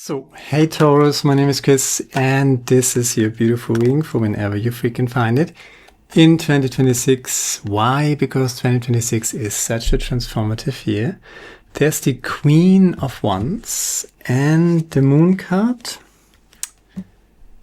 So, hey Taurus, my name is Chris, and this is your beautiful reading for whenever you freaking find it in 2026. Why? Because 2026 is such a transformative year. There's the Queen of Wands and the Moon card,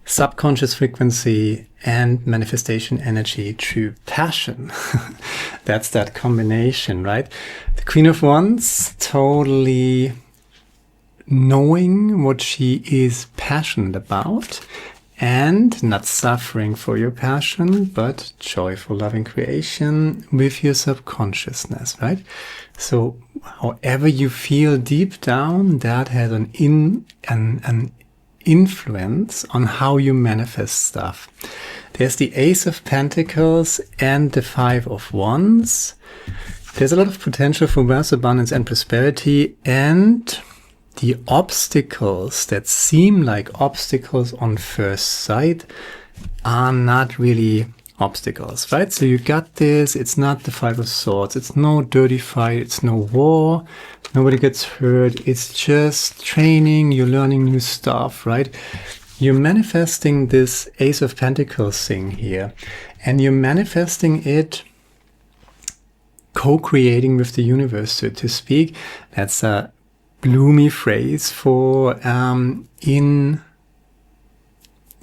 subconscious frequency and manifestation energy through passion. That's that combination, right? The Queen of Wands, totally knowing what she is passionate about and not suffering for your passion, but joyful, loving creation with your subconsciousness, right? So however you feel deep down, that has an influence on how you manifest stuff. There's the Ace of Pentacles and the Five of Wands. There's a lot of potential for wealth, abundance, and prosperity, and the obstacles that seem like obstacles on first sight are not really obstacles, right? So you got this. It's not the Five of Swords. It's no dirty fight. It's no war. Nobody gets hurt. It's just training. You're learning new stuff, right? You're manifesting this Ace of Pentacles thing here, and you're manifesting it co-creating with the universe, so to speak. That's a gloomy phrase for in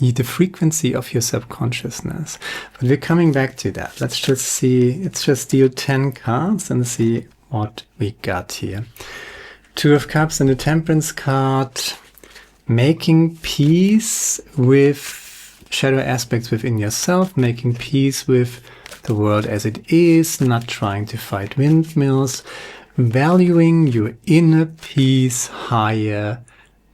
the frequency of your subconsciousness. But we're coming back to that. Let's just deal 10 cards and see what we got here. Two of Cups and the Temperance card. Making peace with shadow aspects within yourself, making peace with the world as it is, not trying to fight windmills, valuing your inner peace higher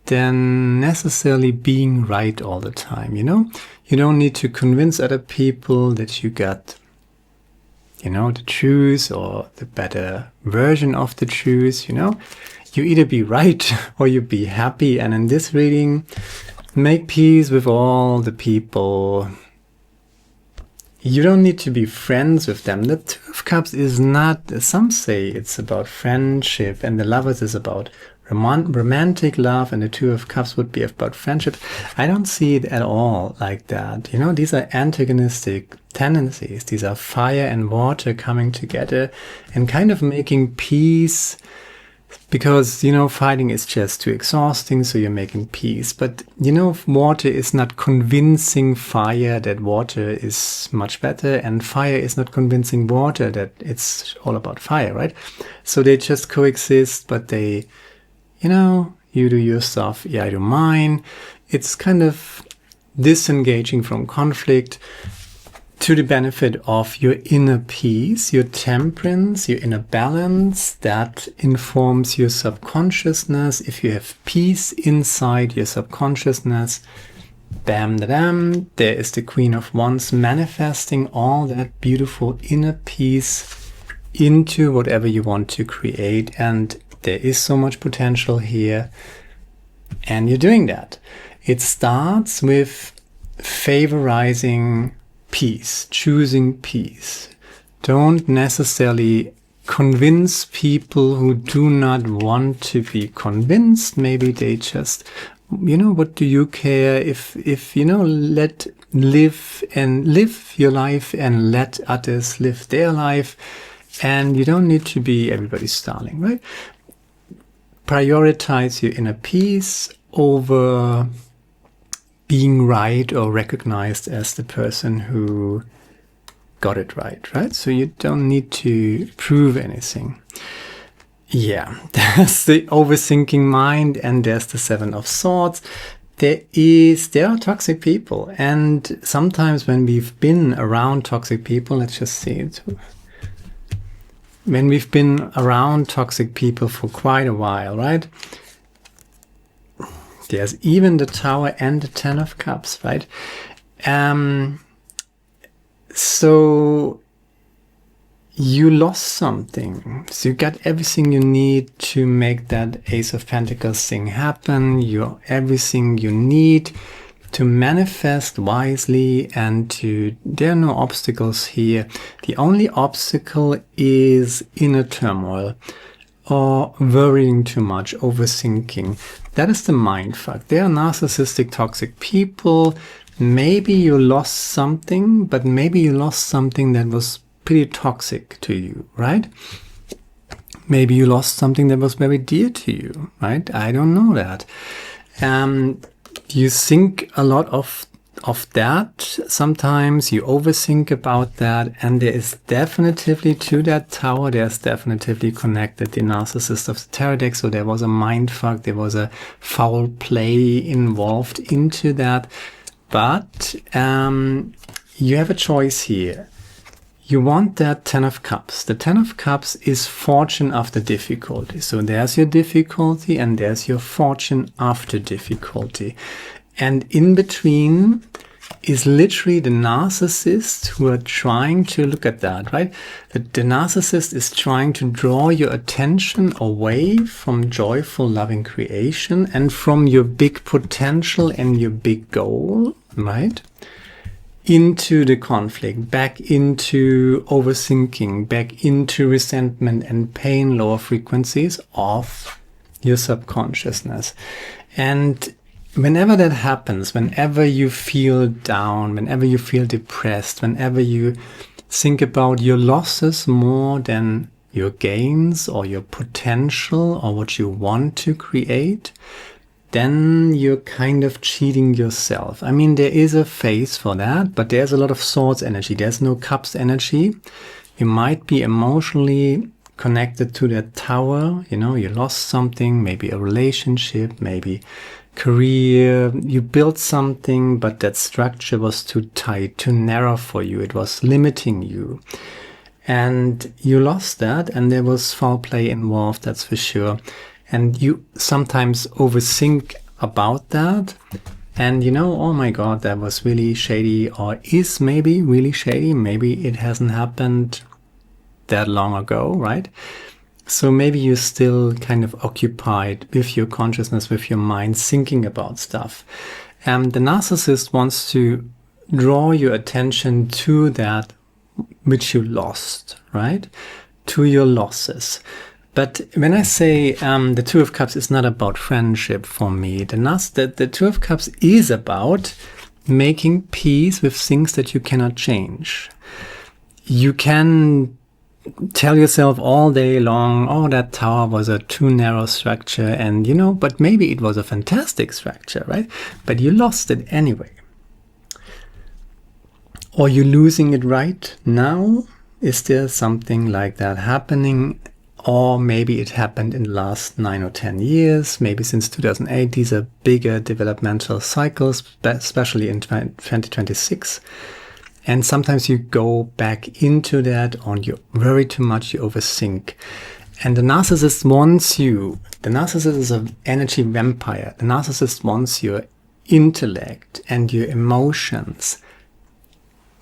than necessarily being right all the time, you know? You don't need to convince other people that you got, you know, the truth or the better version of the truth, you know? You either be right or you be happy. And in this reading, make peace with all the people. You don't need to be friends with them. The Two of Cups is not, some say it's about friendship, and the Lovers is about romantic love, and the Two of Cups would be about friendship. I don't see it at all like that. You know, these are antagonistic tendencies. These are fire and water coming together and kind of making peace. Because, you know, fighting is just too exhausting, so you're making peace. But, you know, water is not convincing fire that water is much better, and fire is not convincing water that it's all about fire, right? So they just coexist, but they, you know, you do your stuff, yeah, I do mine. It's kind of disengaging from conflict to the benefit of your inner peace, your temperance, your inner balance that informs your subconsciousness. If you have peace inside your subconsciousness, bam, da, dam, there is the Queen of Wands manifesting all that beautiful inner peace into whatever you want to create. And there is so much potential here, and you're doing that. It starts with favorizing peace, choosing peace. Don't necessarily convince people who do not want to be convinced. Maybe they just, you know, what do you care if you know, live your life and let others live their life. And you don't need to be everybody's darling, right? Prioritize your inner peace over being right or recognized as the person who got it right, right? So you don't need to prove anything. Yeah, there's the overthinking mind, and there's the Seven of Swords. There are toxic people, and sometimes when we've been around toxic people, let's just see it. When we've been around toxic people for quite a while, right? There's even the Tower and the Ten of Cups, right? So you lost something. So you got everything you need to make that Ace of Pentacles thing happen. Everything you need to manifest wisely, and there are no obstacles here. The only obstacle is inner turmoil or worrying too much, overthinking. that is the mind fuck. They are narcissistic, toxic people. Maybe you lost something, but maybe you lost something that was pretty toxic to you, right? Maybe you lost something that was very dear to you, right? I don't know that. You think a lot of that. Sometimes you overthink about that, and there is definitely to that tower, there's definitely connected the narcissist of the tarot deck. So there was a mind fuck, there was a foul play involved into that. But you have a choice here. You want that 10 of Cups. The 10 of Cups is fortune after difficulty. So there's your difficulty and there's your fortune after difficulty. And in between is literally the narcissist who are trying to look at that, right? The narcissist is trying to draw your attention away from joyful, loving creation and from your big potential and your big goal, right? Into the conflict, back into overthinking, back into resentment and pain, lower frequencies of your subconsciousness. And whenever that happens, whenever you feel down, whenever you feel depressed, whenever you think about your losses more than your gains or your potential or what you want to create, then you're kind of cheating yourself. I mean, there is a phase for that, but there's a lot of Swords energy. There's no Cups energy. You might be emotionally connected to that tower. You know, you lost something, maybe a relationship, maybe career. You built something, but that structure was too tight, too narrow for you. It was limiting you. And you lost that, and there was foul play involved, that's for sure. And you sometimes overthink about that. And you know, oh my God, that was really shady, or is maybe really shady. Maybe it hasn't happened that long ago, right? So maybe you're still kind of occupied with your consciousness, with your mind, thinking about stuff. The narcissist wants to draw your attention to that which you lost, right? To your losses. But when I say the Two of Cups is not about friendship for me, the Two of Cups is about making peace with things that you cannot change. You can tell yourself all day long, oh, that tower was a too narrow structure, and you know, but maybe it was a fantastic structure, right? But you lost it anyway. Or you're losing it right now? Is there something like that happening? Or maybe it happened in the last 9 or 10 years, maybe since 2008. These are bigger developmental cycles, especially in 2026. And sometimes you go back into that, or you worry too much, you overthink. And the narcissist wants you. The narcissist is an energy vampire. The narcissist wants your intellect and your emotions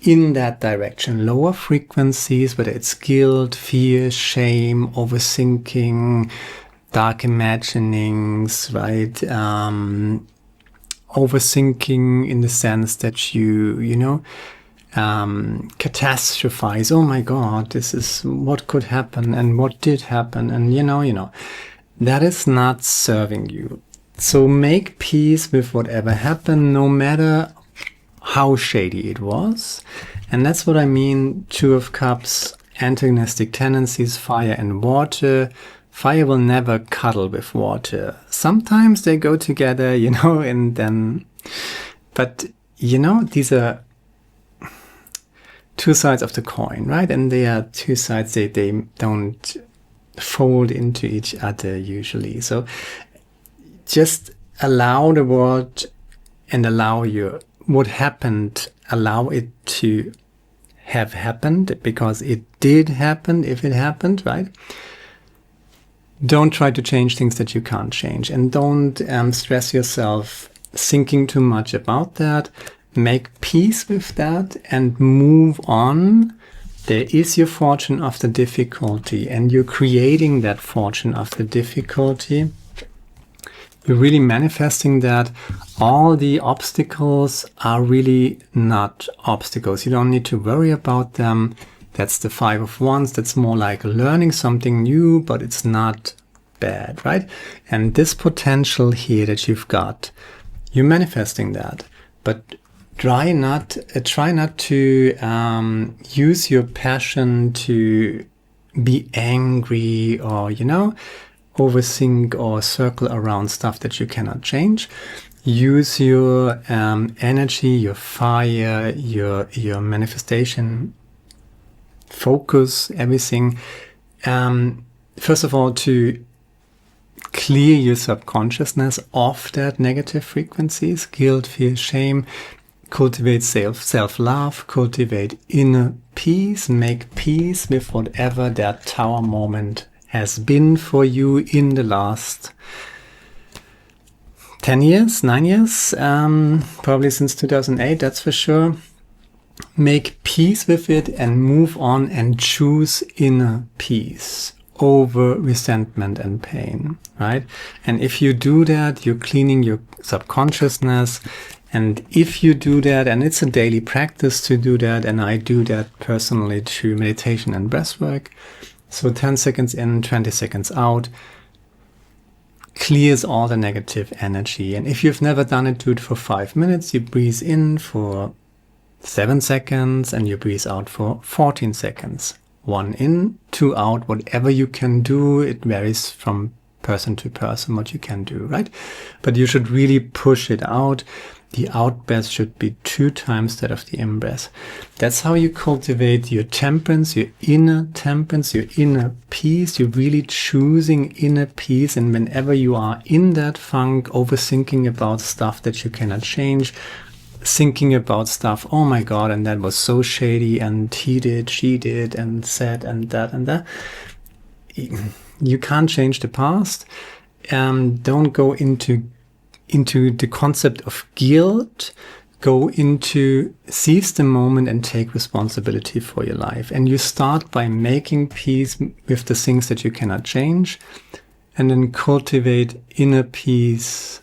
in that direction. Lower frequencies, whether it's guilt, fear, shame, overthinking, dark imaginings, right? Overthinking in the sense that you know, catastrophize. Oh my God, this is what could happen and what did happen. And you know, that is not serving you. So make peace with whatever happened, no matter how shady it was. And that's what I mean. Two of Cups, antagonistic tendencies, fire and water. Fire will never cuddle with water. Sometimes they go together, you know, and then, but you know, these are two sides of the coin, right? And they are two sides, they don't fold into each other usually. So just allow the world and allow what happened, allow it to have happened, because it did happen if it happened, right? Don't try to change things that you can't change, and don't stress yourself thinking too much about that. Make peace with that and move on. There is your fortune after difficulty, and you're creating that fortune after difficulty. You're really manifesting that. All the obstacles are really not obstacles. You don't need to worry about them. That's the Five of Wands. That's more like learning something new, but it's not bad, right? And this potential here that you've got, you're manifesting that, but try not to use your passion to be angry or, overthink or circle around stuff that you cannot change. Use your energy, your fire, your manifestation, focus, everything. First of all, to clear your subconsciousness of that negative frequencies, guilt, fear, shame. Cultivate self-love, cultivate inner peace, make peace with whatever that tower moment has been for you in the last 10 years, 9 years, probably since 2008, that's for sure. Make peace with it and move on and choose inner peace over resentment and pain, right? And if you do that, you're cleaning your subconsciousness. And if you do that, and it's a daily practice to do that, and I do that personally through meditation and breathwork, so 10 seconds in, 20 seconds out, clears all the negative energy. And if you've never done it, do it for 5 minutes. You breathe in for 7 seconds and you breathe out for 14 seconds. 1 in, 2 out, whatever you can do. It varies from person to person what you can do, right? But you should really push it out. The out breath should be 2 times that of the in breath. That's how you cultivate your temperance, your inner peace. You're really choosing inner peace. And whenever you are in that funk, overthinking about stuff that you cannot change, thinking about stuff, oh my God, and that was so shady, and he did, she did, and said, and that. You can't change the past. Don't go into the concept of guilt. Go into seize the moment and take responsibility for your life. And you start by making peace with the things that you cannot change, and then cultivate inner peace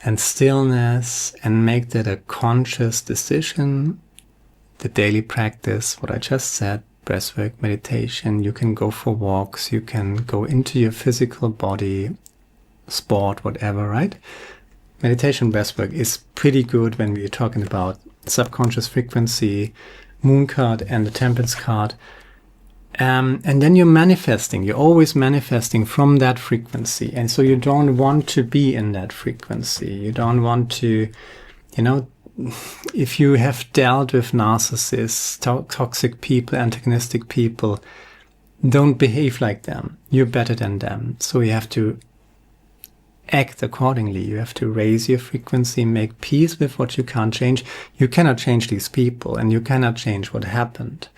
and stillness, and make that a conscious decision. The daily practice, what I just said, breathwork, meditation. You can go for walks, you can go into your physical body, sport, whatever, right? Meditation, breathwork is pretty good when we're talking about subconscious frequency, moon card and the temperance card. And then you're manifesting. You're always manifesting from that frequency. And so you don't want to be in that frequency. You don't want to, if you have dealt with narcissists, toxic people, antagonistic people, don't behave like them. You're better than them. So you have to act accordingly. You have to raise your frequency, make peace with what you can't change. You cannot change these people, and you cannot change what happened.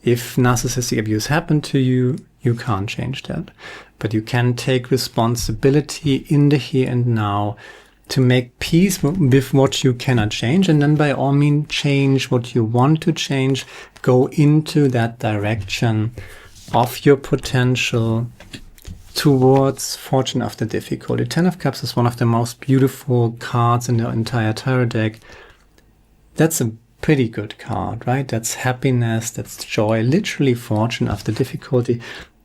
If narcissistic abuse happened to you, you can't change that. But you can take responsibility in the here and now to make peace with what you cannot change. And then by all means, change what you want to change. Go into that direction of your potential towards fortune after difficulty. 10 of Cups is one of the most beautiful cards in the entire tarot deck. That's a pretty good card, right? That's happiness, that's joy, literally fortune after difficulty.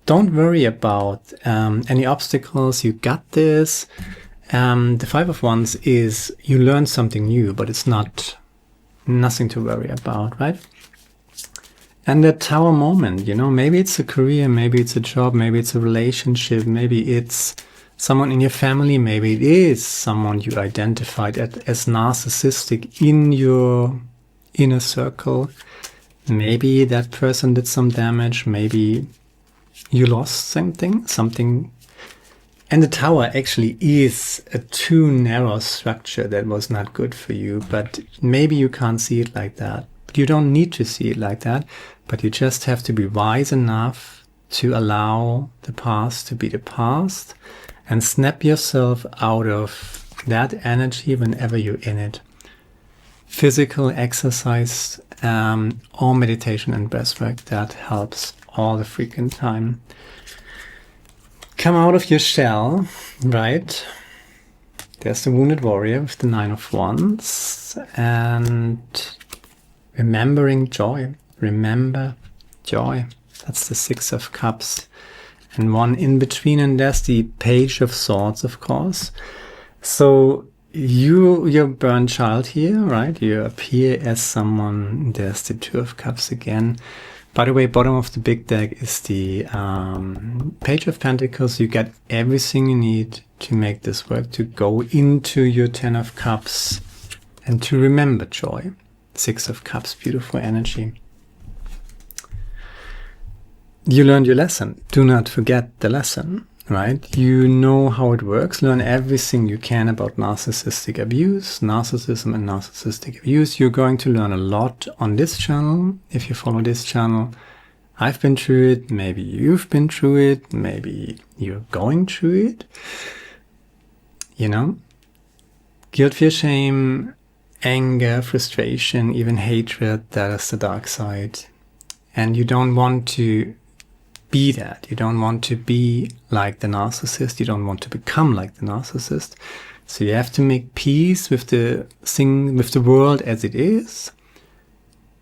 Don't worry about any obstacles. You got this. The 5 of Wands is you learn something new, but it's nothing to worry about, right? And that Tower moment, maybe it's a career, maybe it's a job, maybe it's a relationship, maybe it's someone in your family, maybe it is someone you identified as narcissistic in your inner circle. Maybe that person did some damage, maybe you lost something. And the Tower actually is a too narrow structure that was not good for you, but maybe you can't see it like that. But you don't need to see it like that, but you just have to be wise enough to allow the past to be the past and snap yourself out of that energy whenever you're in it. Physical exercise or meditation and breathwork, that helps all the freaking time. Come out of your shell, right? There's the Wounded Warrior with the 9 of Wands, and remembering joy. Remember joy. That's the 6 of Cups. and one in between, and there's the Page of Swords, of course. So you're burnt child here, right? You appear as someone. There's the Two of Cups again. By the way, bottom of the big deck is the Page of Pentacles. You get everything you need to make this work, to go into your Ten of Cups and to remember joy. Six of Cups, beautiful energy. You learned your lesson. Do not forget the lesson, right? You know how it works. Learn everything you can about narcissistic abuse, narcissism and narcissistic abuse. You're going to learn a lot on this channel. If you follow this channel, I've been through it. Maybe you've been through it. Maybe you're going through it. You know, guilt, fear, shame, anger, frustration, even hatred, that is the dark side. And you don't want to be that. You don't want to be like the narcissist. You don't want to become like the narcissist. So you have to make peace with the thing, with the world as it is.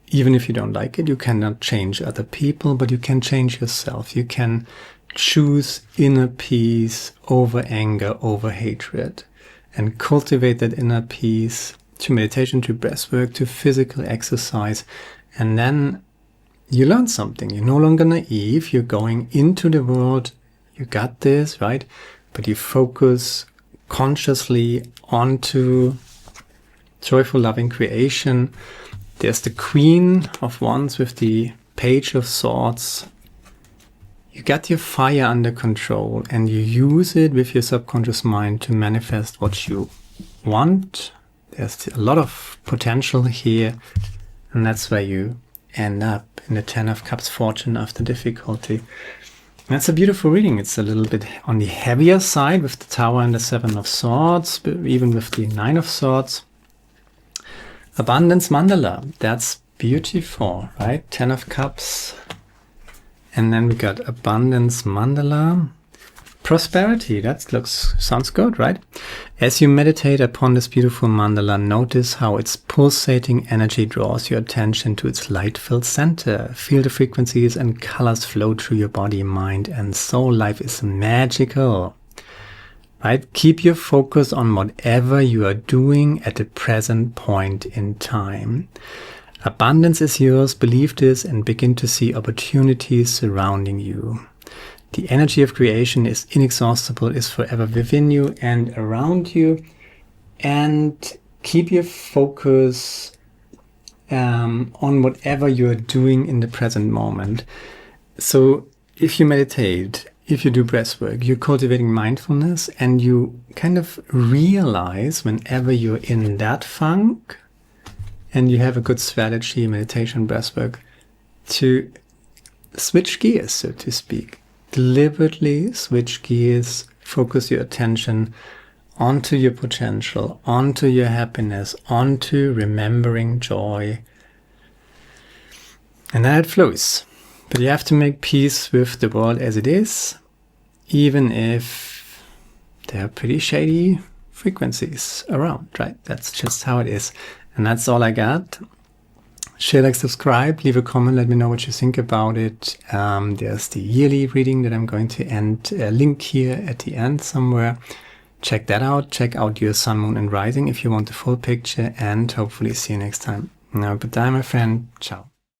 Even if you don't like it, you cannot change other people, but you can change yourself. You can choose inner peace over anger, over hatred, and cultivate that inner peace through meditation, through breathwork, to physical exercise. And then you learn something. You're no longer naive. You're going into the world. You got this, right? But you focus consciously onto joyful, loving creation. There's the Queen of Wands with the Page of Swords. You got your fire under control and you use it with your subconscious mind to manifest what you want. There's a lot of potential here, and that's where you end up in the Ten of Cups, fortune after difficulty. That's a beautiful reading. It's a little bit on the heavier side with the Tower and the Seven of Swords, but even with the Nine of Swords. Abundance Mandala, that's beautiful, right? Ten of Cups. And then we got Abundance Mandala. Prosperity, that sounds good, right? As you meditate upon this beautiful mandala, notice how its pulsating energy draws your attention to its light-filled center. Feel the frequencies and colors flow through your body, mind, and soul. Life is magical, right? Keep your focus on whatever you are doing at the present point in time. Abundance is yours. Believe this and begin to see opportunities surrounding you. The energy of creation is inexhaustible, is forever within you and around you. And keep your focus on whatever you are doing in the present moment. So if you meditate, if you do breath work, you're cultivating mindfulness, and you kind of realize whenever you're in that funk and you have a good strategy, meditation, breath work, to switch gears, so to speak. Deliberately switch gears, focus your attention onto your potential, onto your happiness, onto remembering joy. And then it flows. But you have to make peace with the world as it is, even if there are pretty shady frequencies around, right? That's just how it is. And that's all I got. Share, like, subscribe, leave a comment, let me know what you think about it. There's the yearly reading that I'm going to end, a link here at the end somewhere. Check that out. Check out your sun, moon, and rising if you want the full picture, and hopefully see you next time. Now, goodbye, my friend. Ciao.